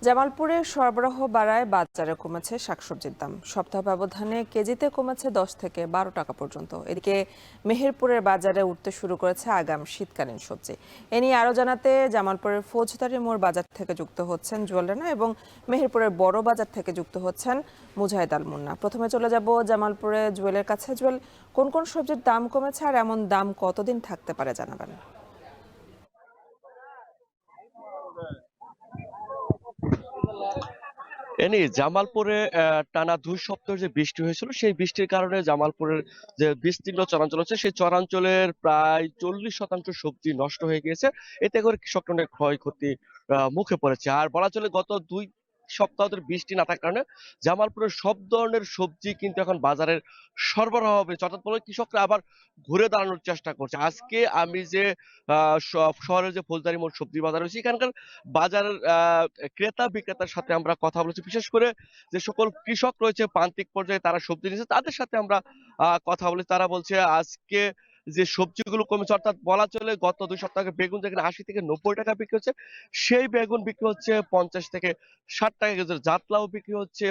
জামালপুরে সরবরাহ বাড়ায় বাজারে কমেছে শাকসবজির দাম। সপ্তাহ ব্যবধানে কেজিতে কমেছে 10 থেকে 12 টাকা পর্যন্ত। এদিকে মেহেরপুরের বাজারে উঠতে শুরু করেছে আগাম শীতকালীন সবজি। এ নিয়ে আরো জানাতে জামালপুরের ফৌজদারি মোড় বাজার থেকে যুক্ত হচ্ছেন জুয়েল রানা এবং মেহেরপুরের বড় বাজার থেকে যুক্ত হচ্ছেন মুজাহিদ আল মুন্না। প্রথমে চলে যাব জামালপুরে জুয়েলের কাছে। জুয়েল, কোন কোন সবজির দাম কমেছে আর এমন দাম কতদিন থাকতে পারে জানাবেন? জামালপুরে টানা 2 সপ্তাহ যে বৃষ্টি হয়েছিল সেই বৃষ্টির কারণে জামালপুরের যে বিস্তীর্ণ চরাঞ্চল আছে সেই চরাঞ্চলের প্রায় 40% সবজি নষ্ট হয়ে গিয়েছে। এতে করে কৃষকরা অনেক ক্ষয়ক্ষতি মুখে পড়েছে। আর বলা চলে গত 2 সপ্তাহ ধরে বৃষ্টি না থাকার কারণে জামালপুরের সব ধরনের সবজি কিন্তু এখন বাজারের সরবরাহ হবে, অর্থাৎ বলে কৃষকরা আবার ঘুরে দাঁড়ানোর চেষ্টা করছে। আজকে আমি যে শহরের যে ফৌজদারি মোড় সবজি বাজার রয়েছে এখানকার বাজারের ক্রেতা বিক্রেতার সাথে আমরা কথা বলেছি। বিশেষ করে যে সকল কৃষক রয়েছে প্রান্তিক পর্যায়ে তারা সবজি নিচ্ছে তাদের সাথে আমরা কথা বলি। তারা বলছে আজকে যে সবজিগুলো কমেছে, অর্থাৎ বলা চলে গত 2 সপ্তাহ আগে বেগুন যেখানে 80 থেকে 90 টাকা বিক্রি হচ্ছে সেই বেগুন বিক্রি হচ্ছে 50 থেকে 60 টাকা কেজি। জাতলাও বিক্রি হচ্ছে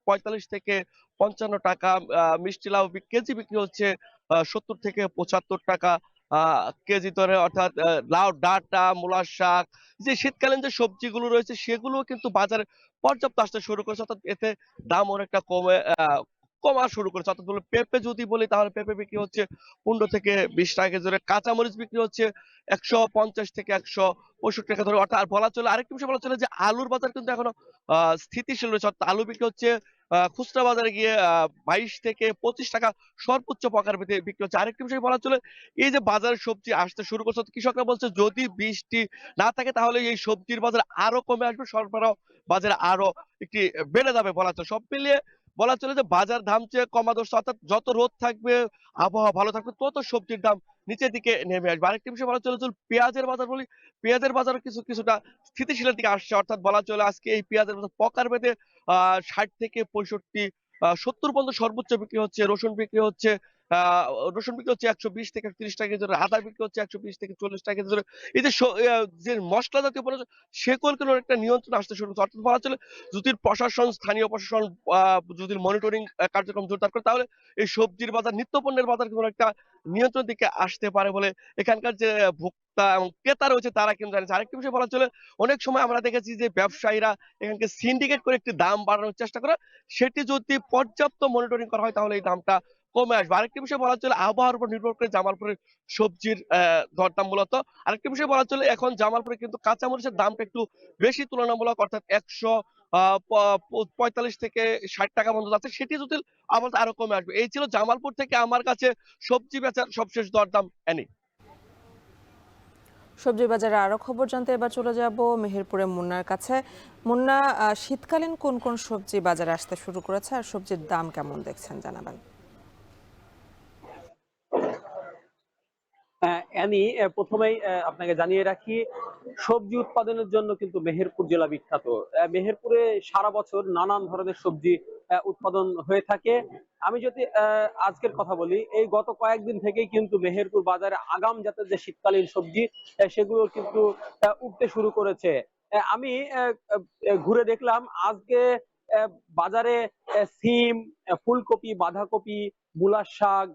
45 থেকে 55 টাকা। মিষ্টি লাউ কেজি বিক্রি হচ্ছে 70 থেকে 75 টাকা কেজি দরে। অর্থাৎ লাউ ডাঁটা, মূলার শাক, যে শীতকালীন যে সবজিগুলো রয়েছে সেগুলো কিন্তু বাজারে পর্যাপ্ত আসতে শুরু করেছে, অর্থাৎ এতে দাম অনেকটা কমা শুরু করেছে। অর্থাৎ বলে পেঁপে যদি বলি তাহলে পেঁপে বিক্রি হচ্ছে 15 থেকে 20 টাকা কেজি দরে, কাঁচামরিচ বিক্রি হচ্ছে 150 থেকে 165 টাকা ধরে। অর্থাৎ আর বলা চলে আরেকটি বিষয় বলা চলে যে আলুর বাজার কিন্তু এখনো স্থিতিশীল রয়েছে। অর্থাৎ আলু বিক্রি হচ্ছে খুচরা বাজারে গিয়ে 22 থেকে 25 টাকা সর্বোচ্চ প্রকার ভেদে বিক্রি হচ্ছে। আরেকটি বিষয় বলা চলে এই যে বাজারে সবজি আসতে শুরু করছে, কৃষকরা বলছে যদি বৃষ্টি না থাকে তাহলে এই সবজির বাজার আরো কমে আসবে, সরবরাহ বাজারে আরো একটি বেড়ে যাবে বলা চলে। সব মিলিয়ে বলা চলে যে বাজার দাম চেয়ে কমা দোষ, অর্থাৎ যত রোদ থাকবে আবহাওয়া ভালো থাকবে তত সবজির দাম নিচের দিকে নেমে আসবে। আরেকটি বিষয় বলা চলে যে পেঁয়াজের বাজার বলি, পেঁয়াজের বাজারও কিছুটা স্থিতিশীলের দিকে আসছে। অর্থাৎ বলা চলে আজকে এই পেঁয়াজের বাজার প্রকার ভেদে 60 থেকে 65 70 পর্যন্ত সর্বোচ্চ বিক্রি হচ্ছে। আহ রসুন বিক্রি হচ্ছে 120 থেকে 130 টাকা কেজি দরে, আদা বিক্রি হচ্ছে 120 থেকে 40 টাকা কেজি দরে। এই যে যে মশলা জাতীয় পণ্য সেগুলোর একটা নিয়ন্ত্রণ আসতে শুরু করছে। অর্থাৎ বলা চলে যদি প্রশাসন, স্থানীয় প্রশাসন যদি মনিটরিং কার্যক্রম জোরদার করে তাহলে এই সবজির বাজার, নিত্য পণ্যের বাজার কোনো একটা নিয়ন্ত্রণ দিকে আসতে পারে বলে এখানকার যে ভোক্তা এবং ক্রেতা রয়েছে তারা কিন্তু জানিয়েছে। আরেকটি বিষয় বলা চলে অনেক সময় আমরা দেখেছি যে ব্যবসায়ীরা এখানকে সিন্ডিকেট করে একটি দাম বাড়ানোর চেষ্টা করে, সেটি যদি পর্যাপ্ত মনিটরিং করা হয় তাহলে এই দামটা কমে আসবে। আরেকটি বিষয় বলা চলে আবহাওয়ার উপর নির্ভর করে জামালপুরের সবজির দরদাম মূলত। আরেকটি বিষয় বলা চলে এখন জামালপুরে কিন্তু কাঁচামরিচের দামটা একটু বেশি তুলনামূলক, অর্থাৎ 145 থেকে 60 টাকা পর্যন্ত যাচ্ছে, সেটি যদি আবার আরো কমে আসবে। এই ছিল জামালপুর থেকে আমার কাছে সবজি বেচার সবশেষ দরদাম এনি। সবজি বাজারে আরো খবর জানতে এবার চলে যাব মেহেরপুরে মুন্নার কাছে। মুন্না, শীতকালীন কোন কোন সবজি বাজারে আসতে শুরু করেছে আর সবজির দাম কেমন দেখছেন জানাবেন? অ্যানি, প্রথমেই আপনাকে জানিয়ে রাখি, সবজি উৎপাদনের জন্য কিন্তু মেহেরপুর জেলা বিখ্যাত। মেহেরপুরে সারা বছর নানান ধরনের সবজি উৎপাদন হয়ে থাকে। আমি যদি আজকের কথা বলি, এই গত কয়েকদিন থেকেই কিন্তু মেহেরপুর বাজারে আগাম জাতের যে শীতকালীন সবজি সেগুলো কিন্তু উঠতে শুরু করেছে। আমি ঘুরে দেখলাম আজকে বাজারে সিম, ফুলকপি, বাঁধাকপি, মূলার শাক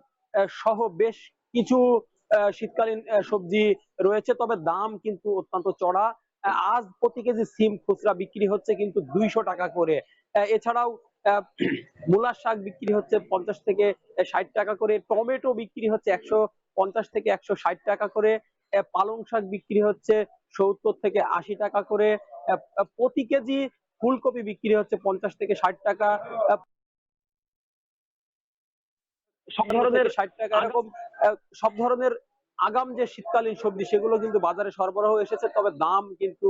সহ বেশ কিছু শীতকালীন সবজি রয়েছে, তবে দাম কিন্তু অত্যন্ত চড়া। আজ প্রতি কেজি সিম খুচরা বিক্রি হচ্ছে কিন্তু 200 টাকা করে। এছাড়াও মূলার শাক বিক্রি হচ্ছে 50 থেকে 60 টাকা করে, টমেটো বিক্রি হচ্ছে 150 থেকে 160 টাকা করে, পালং শাক বিক্রি হচ্ছে 70 থেকে 80 টাকা করে, প্রতি কেজি ফুলকপি বিক্রি হচ্ছে 50 থেকে 60 টাকা, সব ধরনের 60 টাকা এরকম সব ধরনের আগাম যে শীতকালীন সবজি সেগুলো কিন্তু বাজারে সরবরাহ এসেছে, তবে দাম কিন্তু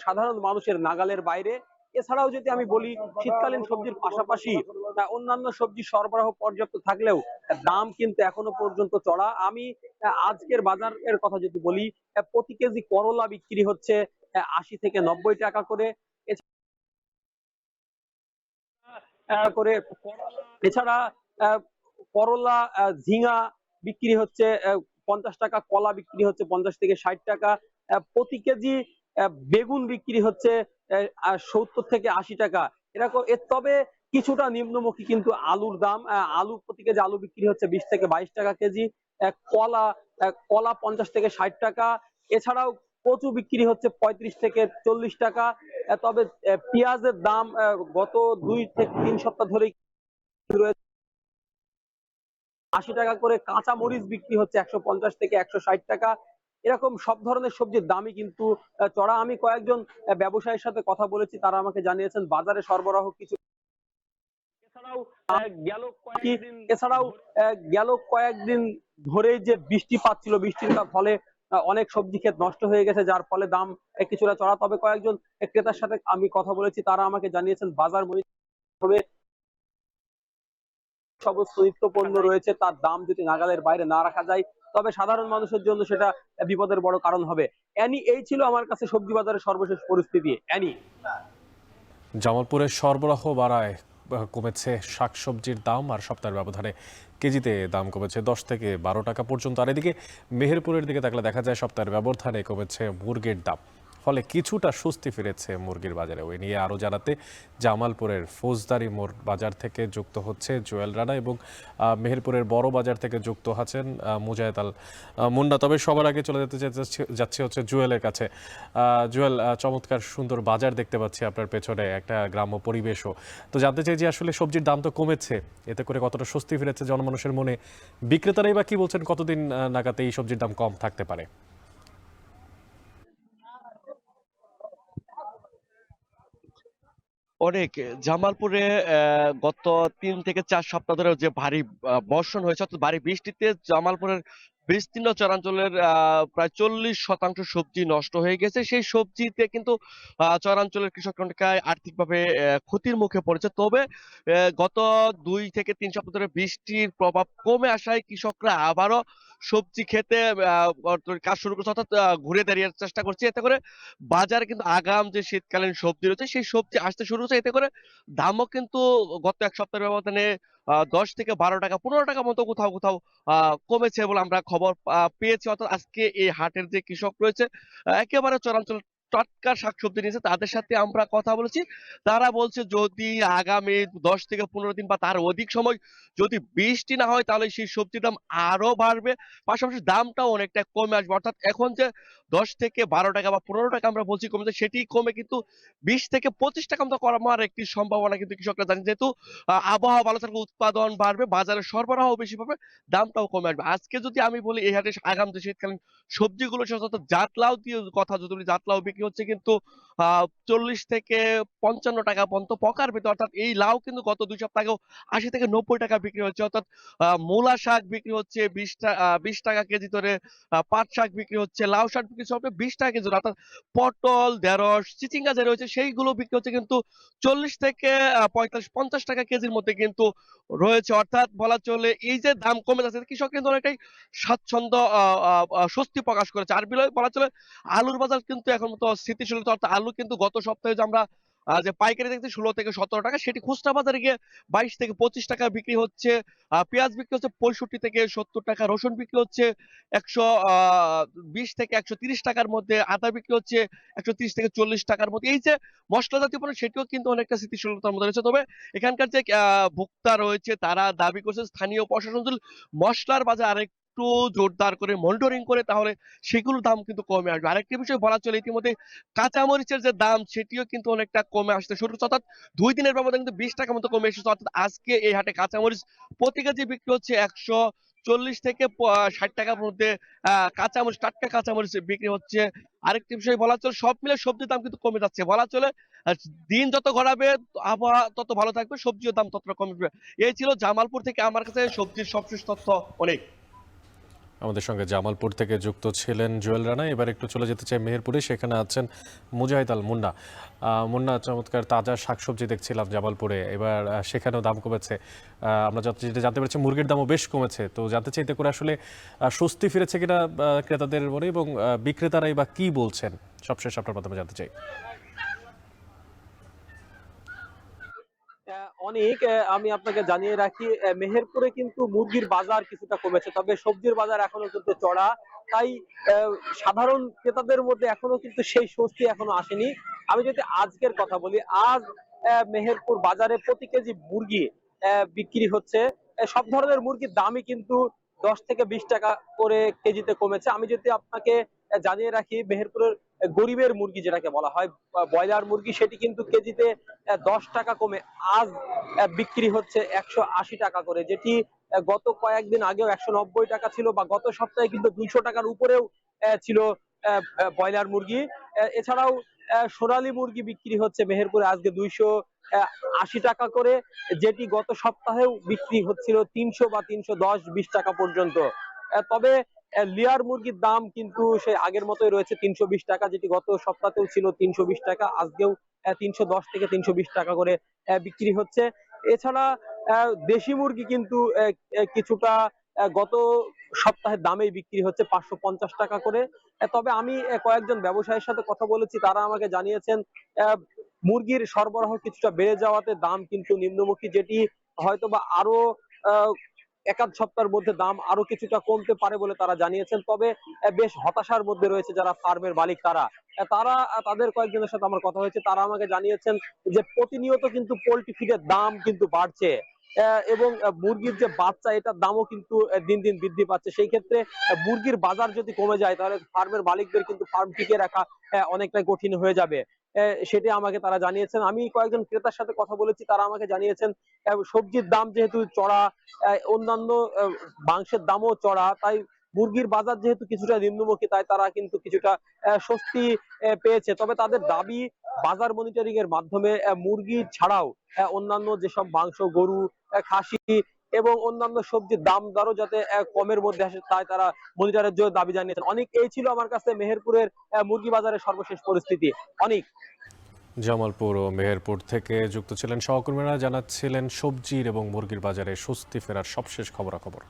সাধারণ মানুষের নাগালের বাইরে। এছাড়াও যদি আমি বলি, শীতকালীন সবজির পাশাপাশি অন্যান্য সবজি সরবরাহ পর্যাপ্ত থাকলেও দাম কিন্তু এখনো পর্যন্ত চড়া। আমি আজকের বাজারের কথা যদি বলি, প্রতি কেজি করলা বিক্রি হচ্ছে 80 থেকে 90 টাকা করে। করে এছাড়া আহ, করলা, ঝিঙা বিক্রি হচ্ছে 50 টাকা, কলা বিক্রি হচ্ছে 50 থেকে 60 টাকা, প্রতি কেজি বেগুন বিক্রি হচ্ছে 70 থেকে 80 টাকা এরকম। তবে কিছুটা নিম্নমুখী কিন্তু আলুর দাম। আলু প্রতি কেজি আলু বিক্রি হচ্ছে 20 থেকে 22 টাকা কেজি। কলা কলা 50 থেকে 60 টাকা। এছাড়াও কচু বিক্রি হচ্ছে 35 থেকে 40 টাকা। তবে পেঁয়াজের দাম গত 2 থেকে 3 সপ্তাহ ধরেই রয়েছে 80 টাকা করে। কাঁচা মরিচ বিক্রি হচ্ছে 150 থেকে 160 টাকা। এরকম সব ধরনের সবজির দামই কিন্তু চড়া। আমি কয়েকজন ব্যবসায়ীর সাথে কথা বলেছি, তারা আমাকে জানিয়েছেন বাজারে সরবরাহ কিছু। এছাড়াও এছাড়াও গেল কয়েকদিন ধরেই যে বৃষ্টিপাত ছিল, বৃষ্টির ফলে অনেক সবজি ক্ষেত নষ্ট হয়ে গেছে, যার ফলে দাম কিছুটা চড়া। তবে কয়েকজন ক্রেতার সাথে আমি কথা বলেছি, তারা আমাকে জানিয়েছেন বাজার মূল্য হবে সমস্ত নিত্য পণ্য রয়েছে তার দাম যদি নাগালের বাইরে না রাখা যায়, তবে সাধারণ মানুষের জন্য সেটা বিপদের বড় কারণ হবে। অ্যানি, এই ছিল আমার কাছে সবজি বাজারের সর্বশেষ পরিস্থিতি। অ্যানি। জামালপুরের সরবরাহ বাড়ায় কমেছে শাকসবজির দাম, আর সপ্তাহের ব্যবধানে কেজিতে দাম কমেছে 10 থেকে 12 টাকা পর্যন্ত। আর এদিকে মেহেরপুরের দিকে তাকলে দেখা যায় সপ্তাহের ব্যবধানে কমেছে মুরগির দাম, ফলে কিছুটা স্বস্তি ফিরেছে মুরগির বাজারে। ওই নিয়ে আরও জানাতে জামালপুরের ফৌজদারি মোড় বাজার থেকে যুক্ত হচ্ছে জুয়েল রানা এবং মেহেরপুরের বড় বাজার থেকে যুক্ত আছেন মুজাহিদ আল মুন্না। তবে সবার আগে চলে যেতে যাচ্ছে হচ্ছে জুয়েলের কাছে। জুয়েল, চমৎকার সুন্দর বাজার দেখতে পাচ্ছি আপনার পেছনে, একটা গ্রাম্য পরিবেশও। তো জানতে চাই যে আসলে সবজির দাম তো কমেছে, এতে করে কতটা স্বস্তি ফিরেছে জনমানুষের মনে, বিক্রেতারাই বা কি বলছেন, কতদিন নাগাদ এই সবজির দাম কম থাকতে পারে? অনেক জামালপুরে গত 3 থেকে 4 সপ্তাহ ধরে যে ভারী বর্ষণ হয়েছে, অর্থাৎ ভারী বৃষ্টিতে জামালপুরের বিস্তীর্ণ চরাঞ্চলের প্রায় 40% সবজি নষ্ট হয়ে গেছে। সেই সবজিতে কিন্তু চরাঞ্চলের কৃষকরা অনেকটাই আর্থিকভাবে ক্ষতির মুখে পড়েছে। তবে গত 2 থেকে 3 সপ্তাহ ধরে বৃষ্টির প্রভাব কমে আসায় কৃষকরা আবারও সবজি খেতে কাজ শুরু করছে, অর্থাৎ ঘুরে দাঁড়িয়ে চেষ্টা করছে। এতে করে বাজারে কিন্তু আগাম যে শীতকালীন সবজি রয়েছে সেই সবজি আসতে শুরু হচ্ছে। এতে করে দামও কিন্তু গত 1 সপ্তাহের ব্যবধানে 10 থেকে 12 টাকা 15 টাকা মতো কোথাও কোথাও কমেছে বলে আমরা খবর পেয়েছি। অর্থাৎ আজকে এই হাটের যে কৃষক রয়েছে একেবারে চরাঞ্চল টাটকা শাকসবজি নিয়েছে, তাদের সাথে আমরা কথা বলেছি। তারা বলছে যদি আগামী 10 থেকে 15 দিন বা তার অধিক সময় যদি বৃষ্টি না হয় তাহলে সেই সবজির দাম আরো বাড়বে, পাশাপাশি দামটাও অনেকটা কমে আসবে। অর্থাৎ এখন যে 10 থেকে 12 টাকা বা 15 টাকা আমরা বলছি কমেছে, সেটি কমে কিন্তু 20 থেকে 25 টাকা মতো কমার একটি সম্ভাবনা কিন্তু কৃষকরা জানেন। যেহেতু আবহাওয়া ভালো থাকবে, উৎপাদন বাড়বে, বাজারে সরবরাহ বেশি পাবে, দামটাও কমে আসবে। আজকে যদি আমি বলি এই হাটে আগাম যে শীতকালীন সবজিগুলো অর্থাৎ জাতলাউ দিয়ে কথা যদি বলি, জাতলাউ বিক্রি হচ্ছে কিন্তু 40 থেকে 55 টাকা পর্যন্ত পকার ভিতর। অর্থাৎ এই লাউ কিন্তু গত 2 সপ্তাহ আগেও 80 থেকে 90 টাকা বিক্রি হচ্ছে। অর্থাৎ মূলা শাক বিক্রি হচ্ছে 20 টাকা কেজি ধরে, পাট শাক বিক্রি হচ্ছে, লাউ শাক বিক্রি হচ্ছে 20 টাকা কেজি ধরে। অর্থাৎ পটল, ঢেঁড়স, চিচিঙ্গা যে রয়েছে সেইগুলো বিক্রি হচ্ছে কিন্তু 40 থেকে 45-50 টাকা কেজির মধ্যে কিন্তু রয়েছে। অর্থাৎ বলা চলে এই যে দাম কমে যাচ্ছে, কৃষক কিন্তু অনেকটাই স্বাচ্ছন্দ্য স্বস্তি প্রকাশ করেছে। আর বলা চলে আলুর বাজার কিন্তু এখন মতো স্থিতিশীল। অর্থাৎ আলু কিন্তু গত সপ্তাহে যে আমরা যে পাইকারি দেখছি 16 থেকে 17 টাকা, সেটি খুচরা বাজারে গিয়ে 22 থেকে 25 টাকা বিক্রি হচ্ছে। পেঁয়াজ বিক্রি হচ্ছে 65 থেকে 70 টাকা, রসুন বিক্রি হচ্ছে 120 থেকে 130 টাকার মধ্যে, আদা বিক্রি হচ্ছে 130 থেকে 40 টাকার মধ্যে। এই যে মশলা জাতীয় পণ্য সেটিও কিন্তু অনেকটা স্থিতিশীলতার মধ্যে রয়েছে। তবে এখানকার যে ভোক্তা রয়েছে তারা দাবি করছে স্থানীয় প্রশাসন যদি মশলার বাজার আরেকটু জোরদার করে মনিটরিং করে তাহলে সেগুলোর দাম কিন্তু কমে আসবে। আরেকটি বিষয় বলা চলে ইতিমধ্যে কাঁচামরিচের যে দাম সেটিও কিন্তু অনেকটা কমে আসতে শুরু করছে। অর্থাৎ 2 দিনের ব্যবধানে কিন্তু 20 টাকা মতো কমে এসেছে। অর্থাৎ আজকে এই হাটে কাঁচামরিচ প্রতি কেজি বিক্রি হচ্ছে 140 থেকে 60 টাকার মধ্যে। কাঁচামরিচ, টাটকা কাঁচামরিচ বিক্রি হচ্ছে। আরেকটি বিষয় বলা চলে সব মিলে সবজির দাম কিন্তু কমে যাচ্ছে। বলা চলে আহ, দিন যত গড়াবে আবহাওয়া তত ভালো থাকবে, সবজির দাম তত কমবে। এই ছিল জামালপুর থেকে আমার কাছে সবজির সবশেষ তথ্য। অনেক আমাদের সঙ্গে জামালপুর থেকে যুক্ত ছিলেন জুয়েল রানা। এবার একটু চলে যেতে চাই মেহেরপুরে, সেখানে আছেন মুজাহিদ আল মুন্না। মুন্না, চমৎকার তাজা শাকসবজি দেখছিলাম জামালপুরে, এবার সেখানেও দাম কমেছে। আমরা যেটা জানতে পেরেছি মুরগির দামও বেশ কমেছে। তো জানতে চাইতে করে আসলে স্বস্তি ফিরেছে কিনা ক্রেতাদের মনে, এবং বিক্রেতারাই বা কি বলছেন, সবশেষ আপনার মাধ্যমে জানতে চাই। অনেক আমি আপনাকে জানিয়ে রাখি মেহেরপুরে কিন্তু মুরগির বাজার কিছুটা কমেছে, তবে সবজির বাজার এখনো কিন্তু চড়া। তাই সাধারণ ক্রেতাদের মধ্যে এখনো কিন্তু সেই স্বস্তি এখনো আসেনি। আমি যদি আজকের কথা বলি, আজ মেহেরপুর বাজারে প্রতি কেজি মুরগি বিক্রি হচ্ছে, সব ধরনের মুরগির দামই কিন্তু 10 থেকে 20 টাকা করে কেজিতে কমেছে। আমি যদি আপনাকে জানিয়ে রাখি, মেহেরপুরের গরিবের মুরগি যেটাকে বলা হয় ব্রয়লার মুরগি, সেটি কিন্তু কেজিতে 10 টাকা কমে আজ বিক্রি হচ্ছে 180 টাকা করে, যেটি গত কয়েকদিন আগেও 190 টাকা ছিল, বা গত সপ্তাহে কিন্তু 200 টাকার উপরেও ছিল ব্রয়লার মুরগি। এছাড়াও সোনালী মুরগি বিক্রি হচ্ছে মেহেরপুরে আজকে 280 টাকা করে, যেটি গত সপ্তাহেও বিক্রি হচ্ছিল 300 বা 310-20 টাকা পর্যন্ত। তবে লেয়ার মুরগির দাম কিন্তু সেই আগের মতোই রয়েছে 320 টাকা, যেটি গত সপ্তাহেও ছিল 320 টাকা, আজকেও 310 থেকে 320 টাকা করে বিক্রি হচ্ছে। এছাড়া দেশি মুরগি কিন্তু কিছুটা গত সপ্তাহের দামেই বিক্রি হচ্ছে 550 টাকা করে। তবে আমি কয়েকজন ব্যবসায়ীর সাথে কথা বলেছি, তারা আমাকে জানিয়েছেন মুরগির সরবরাহ কিছুটা বেড়ে যাওয়াতে দাম কিন্তু নিম্নমুখী, যেটি হয়তোবা আরো আহ, এক আধ সপ্তাহের মধ্যে দাম আরো কিছুটা কমতে পারে বলে তারা জানিয়েছেন। তবে বেশ হতাশার মধ্যে রয়েছে যারা ফার্মের মালিক, তাদের কয়েকজনের সাথে আমার কথা হয়েছে, তারা আমাকে জানিয়েছেন যে প্রতিনিয়ত কিন্তু পোল্ট্রি ফিডের দাম কিন্তু বাড়ছে, এবং মুরগির যে বাচ্চা এটার দামও কিন্তু দিন দিন বৃদ্ধি পাচ্ছে। সেই ক্ষেত্রে মুরগির বাজার যদি কমে যায়, তাহলে ফার্মের মালিকদের কিন্তু ফার্ম টিকিয়ে রাখা অনেকটাই কঠিন হয়ে যাবে। সেটি আমাকে তারা জানিয়েছেন। আমি কয়েকজন ক্রেতার সাথে কথা বলেছি, তারা আমাকে জানিয়েছেন সবজির দাম যেহেতু চড়া, অন্যান্য মাংসের দামও চড়া, তাই মুরগির বাজার যেহেতু কিছুটা নিম্নমুখী, তাই তারা কিন্তু কিছুটা স্বস্তি পেয়েছে। তবে তাদের দাবি বাজার মনিটরিং এর মাধ্যমে মুরগি ছাড়াও অন্যান্য যেসব মাংস, গরু, খাসি এবং অন্যান্য সবজির দাম দরও যাতে কমের মধ্যে আসে, তাই তারা মনিটরের জন্য দাবি জানিয়েছেন। অনেক এই ছিল আমার কাছে মেহেরপুরের মুরগি বাজারের সর্বশেষ পরিস্থিতি। অনেক জামালপুর ও মেহেরপুর থেকে যুক্ত ছিলেন সহকর্মীরা, জানাচ্ছিলেন সবজির এবং মুরগির বাজারে স্বস্তি ফেরার সবশেষ খবরাখবর।